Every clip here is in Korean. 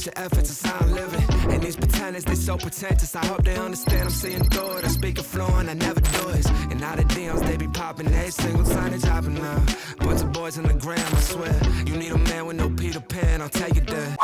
Waste your efforts, it's how I'm living. And these pretenders, they so pretentious. I hope they understand I'm seeing through it. I speak it fluent, I never do it. And now the DMs, they be popping every single time they dropping now. Bunch of boys on the gram, I swear. You need a man with no Peter Pan, I'll take it there.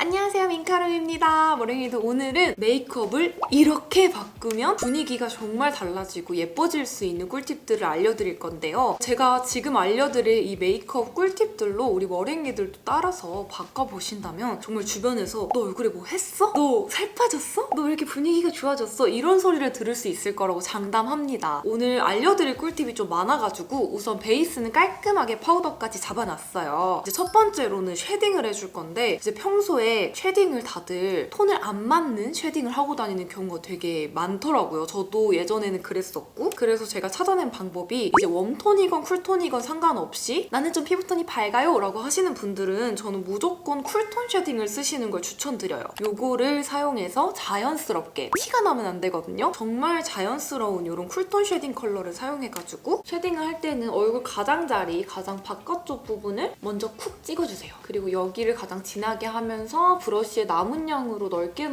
안녕하세요, 민카름입니다. 머랭이들, 오늘은 메이크업을 이렇게 바꾸면 분위기가 정말 달라지고 예뻐질 수 있는 꿀팁들을 알려드릴 건데요. 제가 지금 알려드릴 이 메이크업 꿀팁들로 우리 머랭이들도 따라서 바꿔보신다면 정말 주변에서 너 얼굴에 뭐 했어? 너 살 빠졌어? 너 왜 이렇게 분위기가 좋아졌어? 이런 소리를 들을 수 있을 거라고 장담합니다. 오늘 알려드릴 꿀팁이 좀 많아가지고 우선 베이스는 깔끔하게 파우더까지 잡아놨어요. 이제 첫 번째로는 쉐딩을 해줄 건데, 이제 평소에 쉐딩을 다들 톤을 안 맞는 쉐딩을 하고 다니는 경우가 되게 많더라고요. 저도 예전에는 그랬었고, 그래서 제가 찾아낸 방법이 이제 웜톤이건 쿨톤이건 상관없이 나는 좀 피부톤이 밝아요 라고 하시는 분들은 저는 무조건 쿨톤 쉐딩을 쓰시는 걸 추천드려요. 요거를 사용해서 자연스럽게 티가 나면 안 되거든요. 정말 자연스러운 이런 쿨톤 쉐딩 컬러를 사용해가지고 쉐딩을 할 때는 얼굴 가장자리, 가장 바깥쪽 부분을 먼저 쿡 찍어주세요. 그리고 여기를 가장 진하게 하면서 브러쉬에 남은 양으로 넓게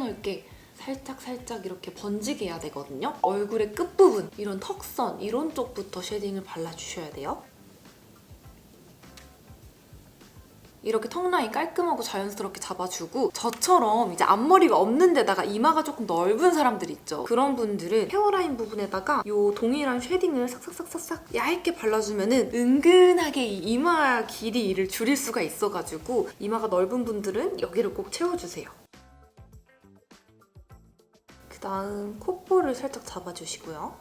살짝 이렇게 번지게 해야 되거든요. 얼굴의 끝부분, 이런 턱선, 이런 쪽부터 쉐딩을 발라주셔야 돼요. 이렇게 턱 라인 깔끔하고 자연스럽게 잡아주고, 저처럼 이제 앞머리가 없는 데다가 이마가 조금 넓은 사람들 있죠. 그런 분들은 헤어라인 부분에다가 이 동일한 쉐딩을 싹싹 얇게 발라주면은 은근하게 이 이마 길이를 줄일 수가 있어가지고 이마가 넓은 분들은 여기를 꼭 채워주세요. 그 다음 콧볼을 살짝 잡아주시고요.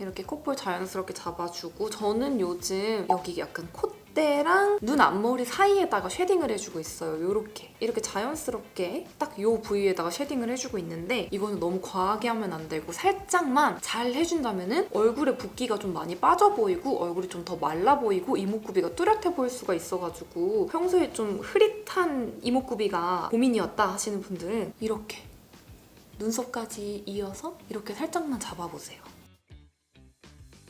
이렇게 콧볼 자연스럽게 잡아주고, 저는 요즘 여기 약간 콧대랑 눈 앞머리 사이에다가 쉐딩을 해주고 있어요. 이렇게 자연스럽게 딱 이 부위에다가 쉐딩을 해주고 있는데, 이거는 너무 과하게 하면 안 되고 살짝만 잘 해준다면 얼굴에 붓기가 좀 많이 빠져 보이고 얼굴이 좀 더 말라 보이고 이목구비가 뚜렷해 보일 수가 있어가지고 평소에 좀 흐릿한 이목구비가 고민이었다 하시는 분들은 이렇게 눈썹까지 이어서 이렇게 살짝만 잡아보세요.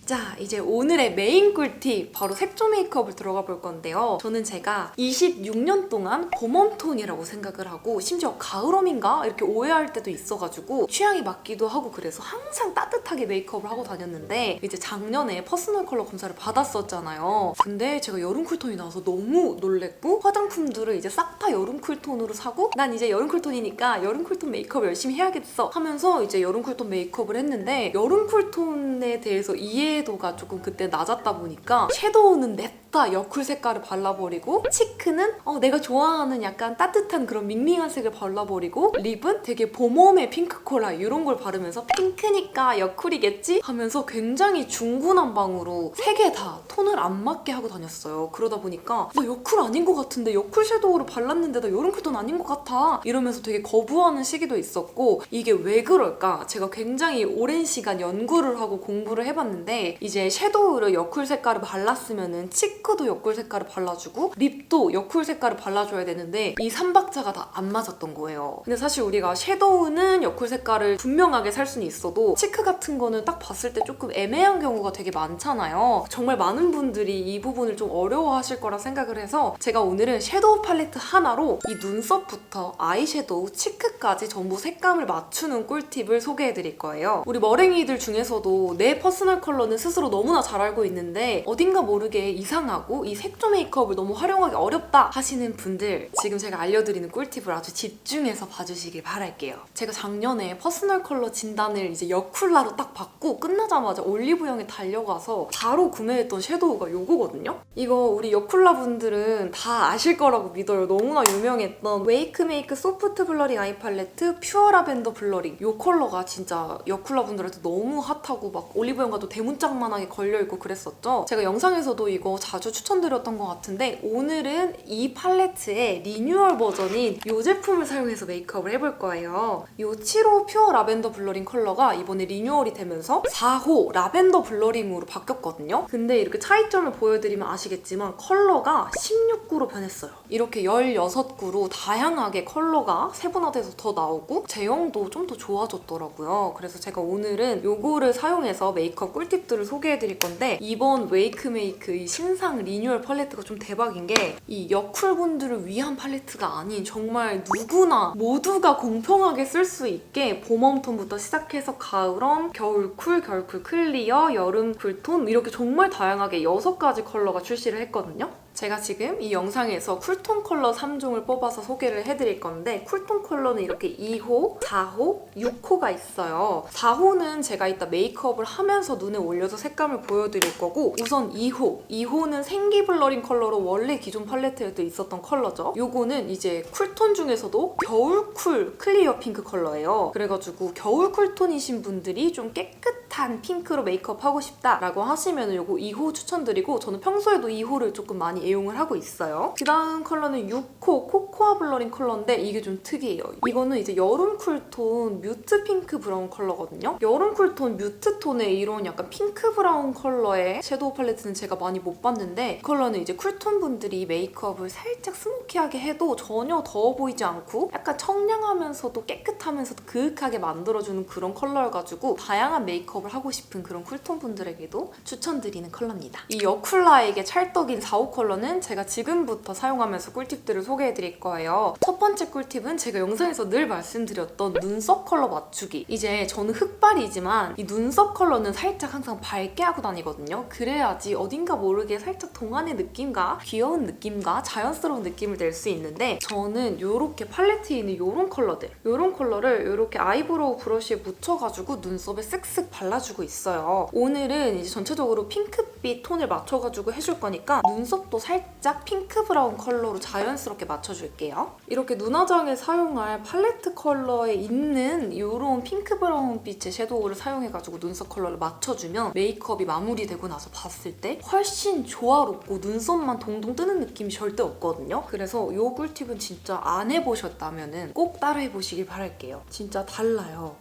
자, 이제 오늘의 메인 꿀팁, 바로 색조 메이크업을 들어가 볼 건데요. 저는 제가 26년 동안 봄웜톤이라고 생각을 하고, 심지어 가을웜인가? 이렇게 오해할 때도 있어가지고 취향이 맞기도 하고, 그래서 항상 따뜻하게 메이크업을 하고 다녔는데, 이제 작년에 퍼스널 컬러 검사를 받았었잖아요. 근데 제가 여름 쿨톤이 나와서 너무 놀랬고, 화장품들을 이제 싹 다 여름 쿨톤으로 사고, 난 이제 여름 쿨톤이니까 여름 쿨톤 메이크업 열심히 해야겠어 하면서 이제 여름 쿨톤 메이크업을 했는데, 여름 쿨톤에 대해서 이해도가 조금 그때 낮았다 보니까 섀도우는 냈다 여쿨 색깔을 발라버리고, 치크는 내가 좋아하는 약간 따뜻한 그런 밍밍한 색을 발라버리고, 립은 되게 봄웜의 핑크 콜라 이런 걸 바르면서 핑크니까 여쿨이겠지 하면서 굉장히 중구난방으로 세 개 다 톤을 안 맞게 하고 다녔어요. 그러다 보니까 나 여쿨 아닌 것 같은데, 여쿨 섀도우를 발랐는데 나 여름 쿨톤 아닌 것 같아 이러면서 되게 거부하는 시기도 있었고, 이게 왜 그럴까? 제가 굉장히 오랜 시간 연구를 하고 공부를 해봤는데, 이제 섀도우를 여쿨 색깔을 발랐으면은 치크도 여쿨 색깔을 발라주고 립도 여쿨 색깔을 발라줘야 되는데, 이 3박자가 다 안 맞았던 거예요. 근데 사실 우리가 섀도우는 여쿨 색깔을 분명하게 살 수는 있어도 치크 같은 거는 딱 봤을 때 조금 애매한 경우가 되게 많잖아요. 정말 많은 분들이 이 부분을 좀 어려워하실 거라 생각을 해서 제가 오늘은 섀도우 팔레트 하나로 이 눈썹부터 아이섀도우, 치크까지 전부 색감을 맞추는 꿀팁을 소개해드릴 거예요. 우리 머랭이들 중에서도 내 퍼스널 컬러는 스스로 너무나 잘 알고 있는데 어딘가 모르게 이상하고 이 색조 메이크업을 너무 활용하기 어렵다 하시는 분들, 지금 제가 알려드리는 꿀팁을 아주 집중해서 봐주시길 바랄게요. 제가 작년에 퍼스널 컬러 진단을 이제 여쿨라로 딱 받고 끝나자마자 올리브영에 달려가서 바로 구매했던 섀도우가 요거거든요. 이거 우리 여쿨라 분들은 다 아실 거라고 믿어요. 너무나 유명했던 웨이크메이크 소프트 블러링 아이 팔레트 퓨어 라벤더 블러링, 요 컬러가 진짜 여쿨라 분들한테 너무 핫하고 막 올리브영 가도 대문짝만하게 걸려있고 그랬었죠. 제가 영상에서도 이거 자주 추천드렸던 것 같은데, 오늘은 이 팔레트의 리뉴얼 버전인 이 제품을 사용해서 메이크업을 해볼 거예요. 이 7호 퓨어 라벤더 블러링 컬러가 이번에 리뉴얼이 되면서 4호 라벤더 블러링으로 바뀌었거든요. 근데 이렇게 차이점을 보여드리면 아시겠지만 컬러가 16구로 변했어요. 이렇게 16구로 다양하게 컬러가 세분화돼서 더 나오고 제형도 좀 더 좋아졌더라고요. 그래서 제가 오늘은 요거를 사용해서 메이크업 꿀팁들을 소개해드릴 건데, 이번 웨이크메이크 이 신상 취향 리뉴얼 팔레트가 좀 대박인 게 이 여쿨분들을 위한 팔레트가 아닌 정말 누구나 모두가 공평하게 쓸 수 있게 봄웜톤부터 시작해서 가을웜, 겨울쿨, 겨울쿨 클리어, 여름 쿨톤 이렇게 정말 다양하게 6가지 컬러가 출시를 했거든요. 제가 지금 이 영상에서 쿨톤 컬러 3종을 뽑아서 소개를 해드릴 건데 쿨톤 컬러는 이렇게 2호, 4호, 6호가 있어요. 4호는 제가 이따 메이크업을 하면서 눈에 올려서 색감을 보여드릴 거고 우선 2호. 2호는 생기 블러링 컬러로 원래 기존 팔레트에도 있었던 컬러죠. 요거는 이제 쿨톤 중에서도 겨울 쿨 클리어 핑크 컬러예요. 그래가지고 겨울 쿨톤이신 분들이 좀 깨끗한 핑크로 메이크업 하고 싶다라고 하시면 요거 2호 추천드리고 저는 평소에도 2호를 조금 많이 애용을 하고 있어요. 그 다음 컬러는 6호 코코아 블러링 컬러인데 이게 좀 특이해요. 이거는 이제 여름 쿨톤 뮤트 핑크 브라운 컬러거든요. 여름 쿨톤 뮤트 톤의 이런 약간 핑크 브라운 컬러의 섀도우 팔레트는 제가 많이 못 봤는데 이 컬러는 이제 쿨톤 분들이 메이크업을 살짝 스모키하게 해도 전혀 더워 보이지 않고 약간 청량하면서도 깨끗하면서도 그윽하게 만들어주는 그런 컬러여가지고 다양한 메이크업을 하고 싶은 그런 쿨톤 분들에게도 추천드리는 컬러입니다. 이 여쿨라에게 찰떡인 4호 컬러는 제가 지금부터 사용하면서 꿀팁들을 소개해드릴 거예요. 첫 번째 꿀팁은 제가 영상에서 늘 말씀드렸던 눈썹 컬러 맞추기. 이제 저는 흑발이지만 이 눈썹 컬러는 살짝 항상 밝게 하고 다니거든요. 그래야지 어딘가 모르게 살짝 동안의 느낌과 귀여운 느낌과 자연스러운 느낌을 낼 수 있는데 저는 이렇게 팔레트에 있는 이런 컬러들 이런 컬러를 이렇게 아이브로우 브러쉬에 묻혀가지고 눈썹에 쓱쓱 발라주고 있어요. 오늘은 이제 전체적으로 핑크빛 톤을 맞춰가지고 해줄 거니까 눈썹도 살짝 핑크 브라운 컬러로 자연스럽게 맞춰줄게요. 이렇게 눈화장에 사용할 팔레트 컬러에 있는 이런 핑크 브라운 빛의 섀도우를 사용해가지고 눈썹 컬러를 맞춰주면 메이크업이 마무리되고 나서 봤을 때 훨씬 조화롭고 눈썹만 동동 뜨는 느낌이 절대 없거든요. 그래서 이 꿀팁은 진짜 안 해보셨다면 꼭 따라해보시길 바랄게요. 진짜 달라요.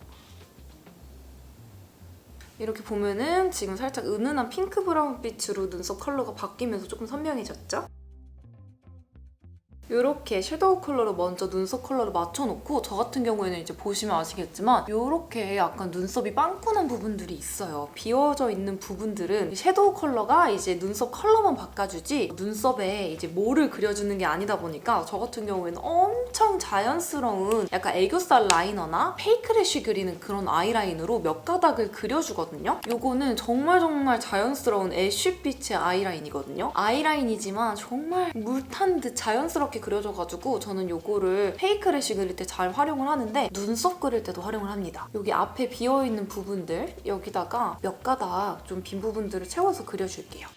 이렇게 보면은 지금 살짝 은은한 핑크 브라운 빛으로 눈썹 컬러가 바뀌면서 조금 선명해졌죠? 이렇게 섀도우 컬러로 먼저 눈썹 컬러를 맞춰놓고 저 같은 경우에는 이제 보시면 아시겠지만 이렇게 약간 눈썹이 빵꾸난 부분들이 있어요. 비워져 있는 부분들은 섀도우 컬러가 이제 눈썹 컬러만 바꿔주지 눈썹에 이제 뭐를 그려주는 게 아니다 보니까 저 같은 경우에는 엄청 자연스러운 약간 애교살 라이너나 페이크 래쉬 그리는 그런 아이라인으로 몇 가닥을 그려주거든요. 이거는 정말 자연스러운 애쉬빛의 아이라인이거든요. 아이라인이지만 정말 물탄 듯 자연스럽게 그려져가지고 저는 이거를 페이크 래쉬 그릴 때 잘 활용을 하는데 눈썹 그릴 때도 활용을 합니다. 여기 앞에 비어있는 부분들 여기다가 몇 가닥 좀 빈 부분들을 채워서 그려줄게요.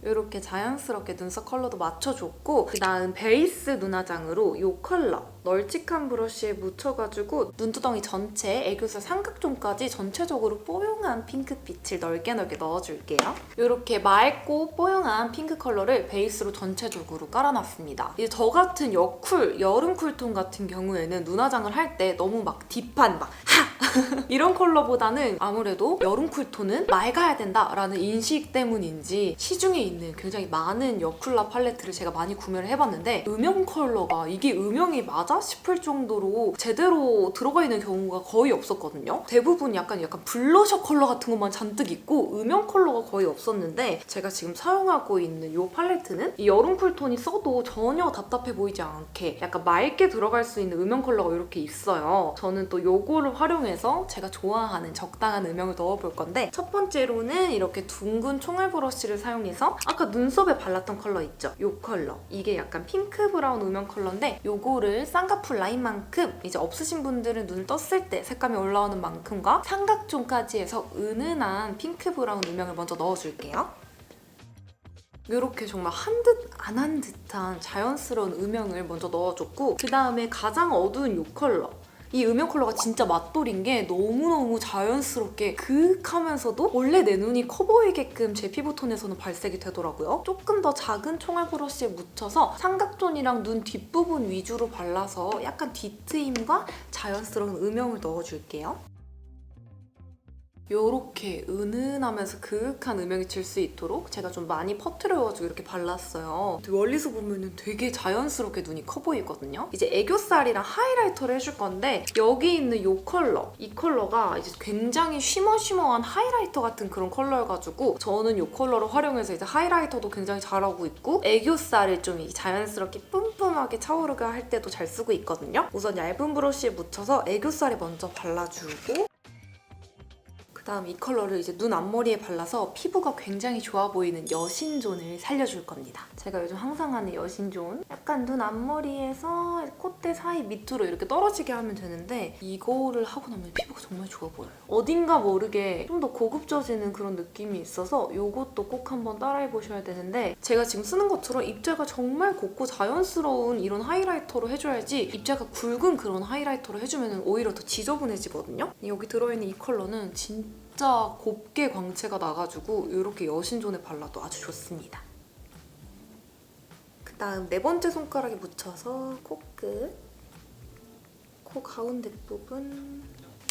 이렇게 자연스럽게 눈썹 컬러도 맞춰줬고 그 다음 베이스 눈화장으로 이 컬러 널찍한 브러쉬에 묻혀가지고 눈두덩이 전체 애교살 삼각존까지 전체적으로 뽀용한 핑크빛을 넓게 넣어줄게요. 이렇게 맑고 뽀용한 핑크 컬러를 베이스로 전체적으로 깔아놨습니다. 이제 저 같은 여쿨, 여름 쿨톤 같은 경우에는 눈화장을 할 때 너무 막 딥한 막 하! 이런 컬러보다는 아무래도 여름 쿨톤은 맑아야 된다라는 인식 때문인지 시중에 있는 굉장히 많은 여쿨라 팔레트를 제가 많이 구매를 해봤는데 음영 컬러가 이게 음영이 맞아? 싶을 정도로 제대로 들어가 있는 경우가 거의 없었거든요. 대부분 약간 블러셔 컬러 같은 것만 잔뜩 있고 음영 컬러가 거의 없었는데 제가 지금 사용하고 있는 이 팔레트는 이 여름 쿨톤이 써도 전혀 답답해 보이지 않게 약간 맑게 들어갈 수 있는 음영 컬러가 이렇게 있어요. 저는 또 이거를 활용해서 제가 좋아하는 적당한 음영을 넣어볼 건데 첫 번째로는 이렇게 둥근 총알 브러쉬를 사용해서 아까 눈썹에 발랐던 컬러 있죠? 이 컬러. 이게 약간 핑크 브라운 음영 컬러인데 이거를 쌍꺼풀 라인만큼 이제 없으신 분들은 눈을 떴을 때 색감이 올라오는 만큼과 삼각존까지 해서 은은한 핑크 브라운 음영을 먼저 넣어줄게요. 이렇게 정말 한 듯 안 한 듯한 자연스러운 음영을 먼저 넣어줬고 그 다음에 가장 어두운 이 컬러 이 음영 컬러가 진짜 맛돌인 게 너무너무 자연스럽게 그윽하면서도 원래 내 눈이 커 보이게끔 제 피부톤에서는 발색이 되더라고요. 조금 더 작은 총알 브러쉬에 묻혀서 삼각존이랑 눈 뒷부분 위주로 발라서 약간 뒤트임과 자연스러운 음영을 넣어줄게요. 이렇게 은은하면서 그윽한 음영이 질 수 있도록 제가 좀 많이 퍼뜨려가지고 이렇게 발랐어요. 멀리서 보면 되게 자연스럽게 눈이 커 보이거든요. 이제 애교살이랑 하이라이터를 해줄 건데 여기 있는 이 컬러, 이 컬러가 이제 굉장히 쉬머쉬머한 하이라이터 같은 그런 컬러여가지고 저는 이 컬러를 활용해서 이제 하이라이터도 굉장히 잘하고 있고 애교살을 좀 자연스럽게 뿜뿜하게 차오르게 할 때도 잘 쓰고 있거든요. 우선 얇은 브러쉬에 묻혀서 애교살에 먼저 발라주고 그다음 이 컬러를 이제 눈 앞머리에 발라서 피부가 굉장히 좋아 보이는 여신존을 살려줄 겁니다. 제가 요즘 항상 하는 여신존, 약간 눈 앞머리에서 콧대 사이 밑으로 이렇게 떨어지게 하면 되는데 이거를 하고 나면 피부가 정말 좋아 보여요. 어딘가 모르게 좀 더 고급져지는 그런 느낌이 있어서 이것도 꼭 한번 따라해보셔야 되는데 제가 지금 쓰는 것처럼 입자가 정말 곱고 자연스러운 이런 하이라이터로 해줘야지 입자가 굵은 그런 하이라이터로 해주면 오히려 더 지저분해지거든요. 여기 들어있는 이 컬러는 진짜 곱게 광채가 나가지고 이렇게 여신존에 발라도 아주 좋습니다. 그다음 네 번째 손가락에 묻혀서 코끝, 코 가운데 부분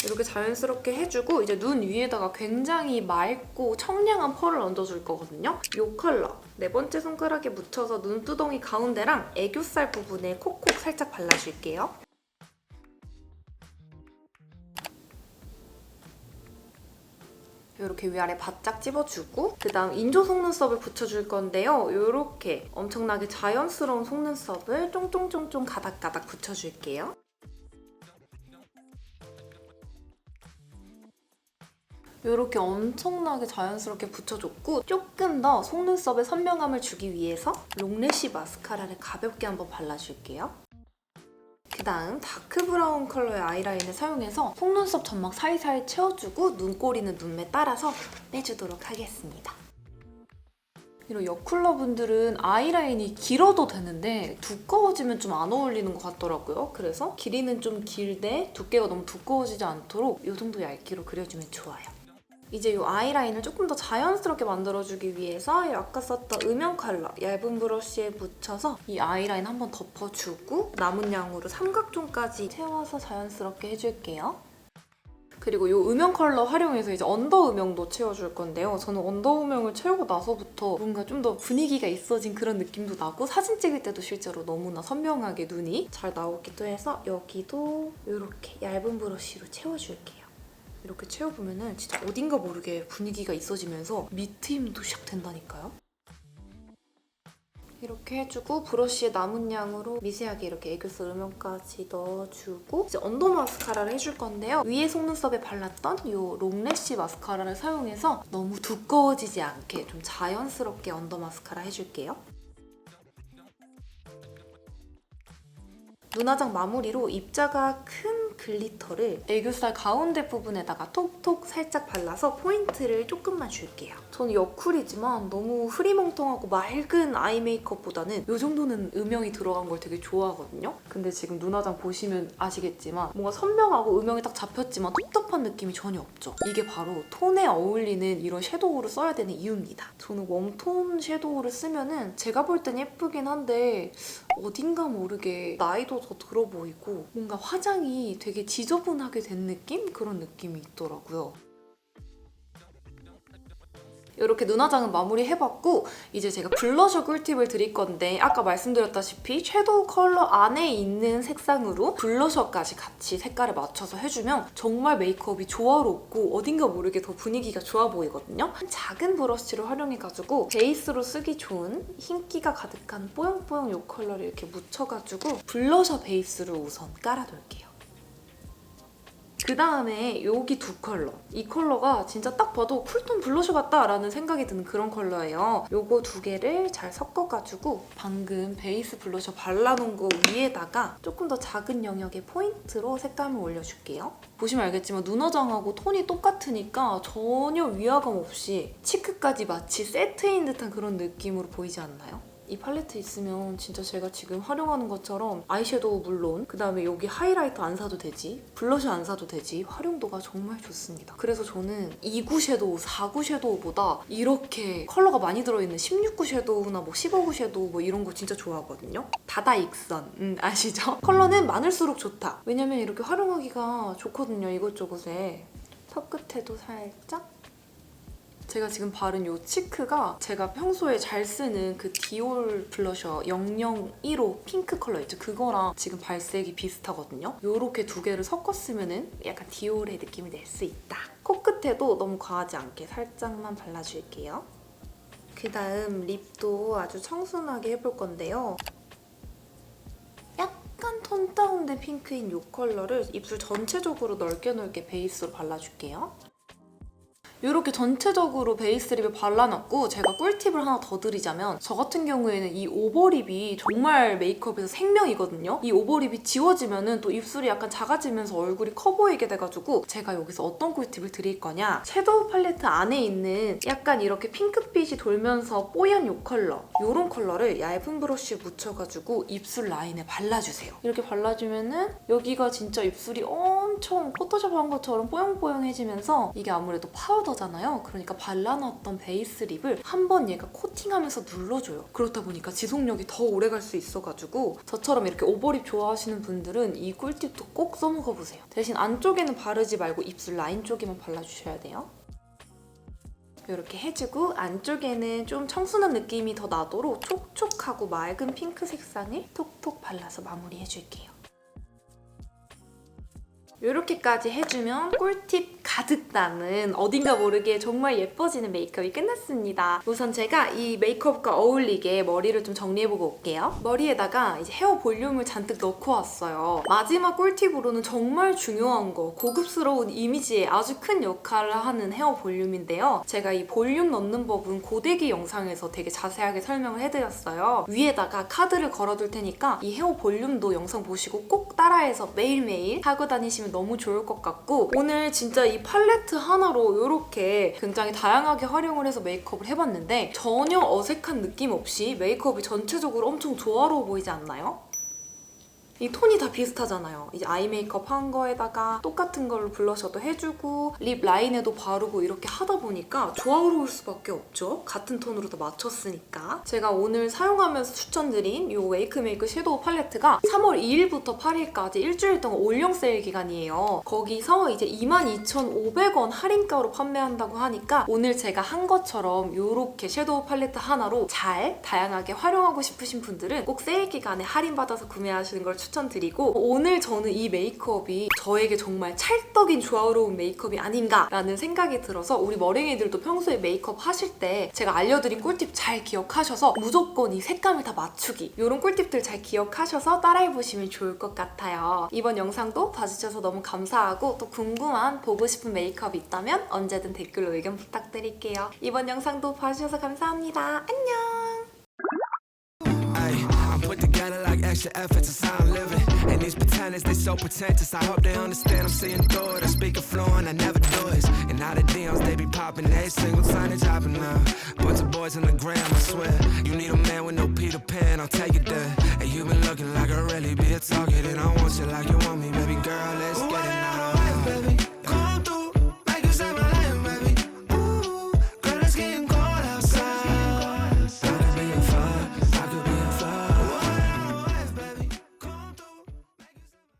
이렇게 자연스럽게 해주고 이제 눈 위에다가 굉장히 맑고 청량한 펄을 얹어줄 거거든요. 이 컬러 네 번째 손가락에 묻혀서 눈두덩이 가운데랑 애교살 부분에 콕콕 살짝 발라줄게요. 이렇게 위아래 바짝 찝어주고 그다음 인조 속눈썹을 붙여줄 건데요. 이렇게 엄청나게 자연스러운 속눈썹을 쫑쫑쫑쫑 가닥가닥 붙여줄게요. 이렇게 엄청나게 자연스럽게 붙여줬고 조금 더 속눈썹에 선명함을 주기 위해서 롱래쉬 마스카라를 가볍게 한번 발라줄게요. 그다음 다크 브라운 컬러의 아이라인을 사용해서 속눈썹 점막 사이사이 채워주고 눈꼬리는 눈매 따라서 빼주도록 하겠습니다. 이런 여쿨러 분들은 아이라인이 길어도 되는데 두꺼워지면 좀 안 어울리는 것 같더라고요. 그래서 길이는 좀 길되 두께가 너무 두꺼워지지 않도록 이 정도 얇기로 그려주면 좋아요. 이제 이 아이라인을 조금 더 자연스럽게 만들어주기 위해서 아까 썼던 음영 컬러 얇은 브러쉬에 묻혀서 이 아이라인 한번 덮어주고 남은 양으로 삼각존까지 채워서 자연스럽게 해줄게요. 그리고 이 음영 컬러 활용해서 이제 언더 음영도 채워줄 건데요. 저는 언더 음영을 채우고 나서부터 뭔가 좀 더 분위기가 있어진 그런 느낌도 나고 사진 찍을 때도 실제로 너무나 선명하게 눈이 잘 나오기도 해서 여기도 이렇게 얇은 브러쉬로 채워줄게요. 이렇게 채워보면은 진짜 어딘가 모르게 분위기가 있어지면서 밑트임도 샥 된다니까요. 이렇게 해주고 브러쉬의 남은 양으로 미세하게 이렇게 애교살 음영까지 넣어주고 이제 언더 마스카라를 해줄 건데요. 위에 속눈썹에 발랐던 이 롱래쉬 마스카라를 사용해서 너무 두꺼워지지 않게 좀 자연스럽게 언더 마스카라 해줄게요. 눈화장 마무리로 입자가 큰 글리터를 애교살 가운데 부분에다가 톡톡 살짝 발라서 포인트를 조금만 줄게요. 저는 여쿨이지만 너무 흐리멍텅하고 맑은 아이 메이크업보다는 이 정도는 음영이 들어간 걸 되게 좋아하거든요. 근데 지금 눈화장 보시면 아시겠지만 뭔가 선명하고 음영이 딱 잡혔지만 텁텁한 느낌이 전혀 없죠. 이게 바로 톤에 어울리는 이런 섀도우를 써야 되는 이유입니다. 저는 웜톤 섀도우를 쓰면은 제가 볼 땐 예쁘긴 한데 어딘가 모르게 나이도 더 들어 보이고 뭔가 화장이 되게 지저분하게 된 느낌? 그런 느낌이 있더라고요. 이렇게 눈화장은 마무리해봤고 이제 제가 블러셔 꿀팁을 드릴 건데 아까 말씀드렸다시피 섀도우 컬러 안에 있는 색상으로 블러셔까지 같이 색깔을 맞춰서 해주면 정말 메이크업이 조화롭고 어딘가 모르게 더 분위기가 좋아 보이거든요. 작은 브러쉬를 활용해가지고 베이스로 쓰기 좋은 흰기가 가득한 뽀용뽀용 이 컬러를 이렇게 묻혀가지고 블러셔 베이스를 우선 깔아둘게요. 그 다음에 여기 두 컬러. 이 컬러가 진짜 딱 봐도 쿨톤 블러셔 같다라는 생각이 드는 그런 컬러예요. 요거 두 개를 잘 섞어가지고 방금 베이스 블러셔 발라놓은 거 위에다가 조금 더 작은 영역의 포인트로 색감을 올려줄게요. 보시면 알겠지만 눈화장하고 톤이 똑같으니까 전혀 위화감 없이 치크까지 마치 세트인 듯한 그런 느낌으로 보이지 않나요? 이 팔레트 있으면 진짜 제가 지금 활용하는 것처럼 아이섀도우 물론 그다음에 여기 하이라이터 안 사도 되지 블러셔 안 사도 되지 활용도가 정말 좋습니다. 그래서 저는 2구 섀도우, 4구 섀도우보다 이렇게 컬러가 많이 들어있는 16구 섀도우나 뭐 15구 섀도우 뭐 이런 거 진짜 좋아하거든요. 다다익선 아시죠? 컬러는 많을수록 좋다. 왜냐면 이렇게 활용하기가 좋거든요. 이것저것에 턱 끝에도 살짝. 제가 지금 바른 이 치크가 제가 평소에 잘 쓰는 그 디올 블러셔 001호 핑크 컬러 있죠? 그거랑 지금 발색이 비슷하거든요. 요렇게 두 개를 섞었으면 약간 디올의 느낌을 낼 수 있다. 코끝에도 너무 과하지 않게 살짝만 발라줄게요. 그다음 립도 아주 청순하게 해볼 건데요. 약간 톤 다운된 핑크인 이 컬러를 입술 전체적으로 넓게 베이스로 발라줄게요. 이렇게 전체적으로 베이스 립을 발라놨고 제가 꿀팁을 하나 더 드리자면 저 같은 경우에는 이 오버립이 정말 메이크업에서 생명이거든요. 이 오버립이 지워지면 또 입술이 약간 작아지면서 얼굴이 커 보이게 돼가지고 제가 여기서 어떤 꿀팁을 드릴 거냐, 섀도우 팔레트 안에 있는 약간 이렇게 핑크빛이 돌면서 뽀얀 이 컬러, 이런 컬러를 얇은 브러쉬에 묻혀가지고 입술 라인에 발라주세요. 이렇게 발라주면은 여기가 진짜 입술이 엄청 포토샵 한 것처럼 뽀용뽀용해지면서 이게 아무래도 파우더 잖아요. 그러니까 발라놨던 베이스 립을 한번 얘가 코팅하면서 눌러줘요. 그렇다 보니까 지속력이 더 오래 갈 수 있어가지고 저처럼 이렇게 오버립 좋아하시는 분들은 이 꿀팁도 꼭 써먹어보세요. 대신 안쪽에는 바르지 말고 입술 라인 쪽에만 발라주셔야 돼요. 이렇게 해주고 안쪽에는 좀 청순한 느낌이 더 나도록 촉촉하고 맑은 핑크 색상을 톡톡 발라서 마무리해줄게요. 이렇게까지 해주면 꿀팁 가득 담은 어딘가 모르게 정말 예뻐지는 메이크업이 끝났습니다. 우선 제가 이 메이크업과 어울리게 머리를 좀 정리해보고 올게요. 머리에다가 이제 헤어 볼륨을 잔뜩 넣고 왔어요. 마지막 꿀팁으로는 정말 중요한 거, 고급스러운 이미지에 아주 큰 역할을 하는 헤어 볼륨인데요. 제가 이 볼륨 넣는 법은 고데기 영상에서 되게 자세하게 설명을 해드렸어요. 위에다가 카드를 걸어둘 테니까 이 헤어 볼륨도 영상 보시고 꼭 따라해서 매일매일 하고 다니시면 너무 좋을 것 같고, 오늘 진짜 이 팔레트 하나로 이렇게 굉장히 다양하게 활용을 해서 메이크업을 해봤는데 전혀 어색한 느낌 없이 메이크업이 전체적으로 엄청 조화로워 보이지 않나요? 이 톤이 다 비슷하잖아요. 이제 아이 메이크업 한 거에다가 똑같은 걸로 블러셔도 해주고 립 라인에도 바르고 이렇게 하다 보니까 조화로울 수밖에 없죠. 같은 톤으로 다 맞췄으니까. 제가 오늘 사용하면서 추천드린 이 웨이크메이크 섀도우 팔레트가 3월 2일부터 8일까지 일주일 동안 올영 세일 기간이에요. 거기서 이제 22,500원 할인가로 판매한다고 하니까 오늘 제가 한 것처럼 이렇게 섀도우 팔레트 하나로 잘 다양하게 활용하고 싶으신 분들은 꼭 세일 기간에 할인받아서 구매하시는 걸 추천드리고, 오늘 저는 이 메이크업이 저에게 정말 찰떡인 조화로운 메이크업이 아닌가라는 생각이 들어서 우리 머랭이들도 평소에 메이크업 하실 때 제가 알려드린 꿀팁 잘 기억하셔서 무조건 이 색감을 다 맞추기, 이런 꿀팁들 잘 기억하셔서 따라해보시면 좋을 것 같아요. 이번 영상도 봐주셔서 너무 감사하고 또 궁금한 보고 싶은 메이크업이 있다면 언제든 댓글로 의견 부탁드릴게요. 이번 영상도 봐주셔서 감사합니다. 안녕! Put together like extra effort, it's how I'm living. And these pretenders, they so pretentious. I hope they understand I'm seeing through it. I speak it fluent, I never do it. And now the DMs, they be popping, every single time they dropping now. Bunch of boys on the gram, I swear. You need a man with no Peter Pan, I'll take it there. And you been looking like I really be a target, and I want you like you want.